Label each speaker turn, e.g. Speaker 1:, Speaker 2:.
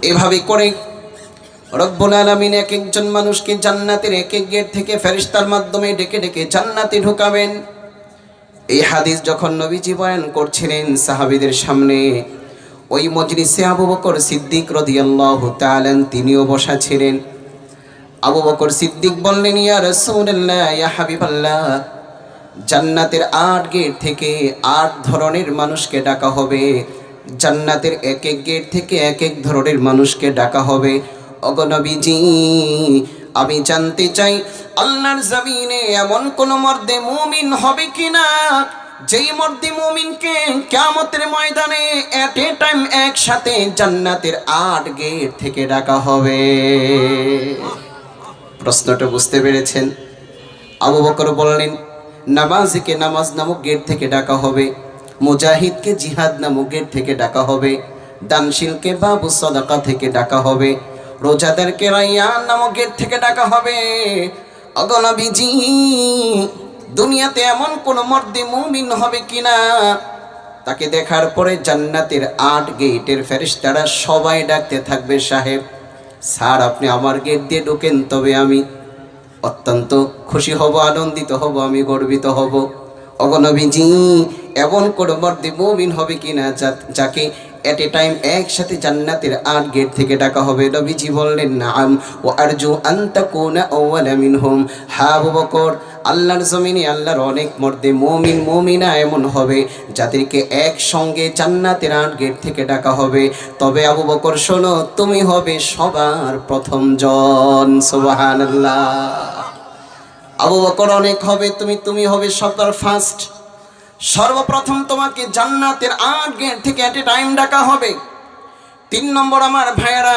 Speaker 1: এভাবে করে রব্বুল আলামিন এক একজন মানুষকে জান্নাতের এক এক গেট থেকে ফেরেশতার মাধ্যমে ডেকে ডেকে জান্নাতে ঢোকাবেন। এই হাদিস যখন নবীজি বয়ান করছিলেন সাহাবীদের সামনে, ওই মজলিসে আবু বকর সিদ্দিক রাদিয়াল্লাহু তাআলা তিনিও বসা ছিলেন। আবু বকর সিদ্দিক বললেন, ইয়া রাসূলুল্লাহ, ইয়া হাবিবাল্লাহ, জান্নাতের ৮ গেট থেকে ৮ ধরনের মানুষকে ডাকা হবে। জান্নাতের এক এক গেট থেকে এক এক ধরনের মানুষকে ডাকা হবে। ওগো নবীজি, আমি জানতে চাই আল্লাহর জমিনে এমন কোন মর্দে মুমিন হবে কিনা যেই মর্দে মুমিনকে কিয়ামতের ময়দানে এট এ টাইম একসাথে জান্নাতের ৮ গেট থেকে ডাকা হবে। প্রশ্নটা বুঝতে পেরেছেন? আবু বকর বললেন, নামাজিকে নামাজ নামক গেট থেকে ডাকা হবে, মুজাহিদকে জিহাদ নামক গেট থেকে ডাকা হবে, দানশীলকে বাবু সাদাকা থেকে ডাকা হবে, রোজাদারকে রায়্যান নামক গেট থেকে ডাকা হবে। ওগো নবীজি, দুনিয়াতে এমন কোন মর্দে মুমিন হবে কিনা তাকে দেখার পরে জান্নাতের ৮ গেটের ফেরেশতারা সবাই ডাকতে থাকবে, সাহেব স্যার আপনি আমার গেট দিয়ে ঢোকেন, তবে আমি অত্যন্ত খুশি হব, আনন্দিত হব, আমি গর্বিত হব। ওগো নবীজি, এমন কোন মর্দে মুমিন হবে কিনা যাকে এট এ টাইম একসাথে জান্নাতের ৮ গেট থেকে ডাকা হবে? নবীজি বললেন, নাআম ওয়া আরজু আন তাকুনা আউয়ালা মিনহুম। হ্যাঁ আবু বকর, আল্লাহর জমিনে আল্লাহর অনেক মর্দে মুমিন মুমিনা এমন হবে যাদেরকে একসঙ্গে জান্নাতের ৮ গেট থেকে ডাকা হবে। তবে আবু বকর শোনো, তুমি হবে সবার প্রথম জন। সুবহানাল্লাহ। আবু বকর অনেক হবে, তুমি হবে সবার ফার্স্ট। সর্বপ্রথম তোমাকে জান্নাতের ৮ গেট থেকে এট এ টাইম ডাকা হবে। ৩ নম্বর আমার ভাইয়েরা,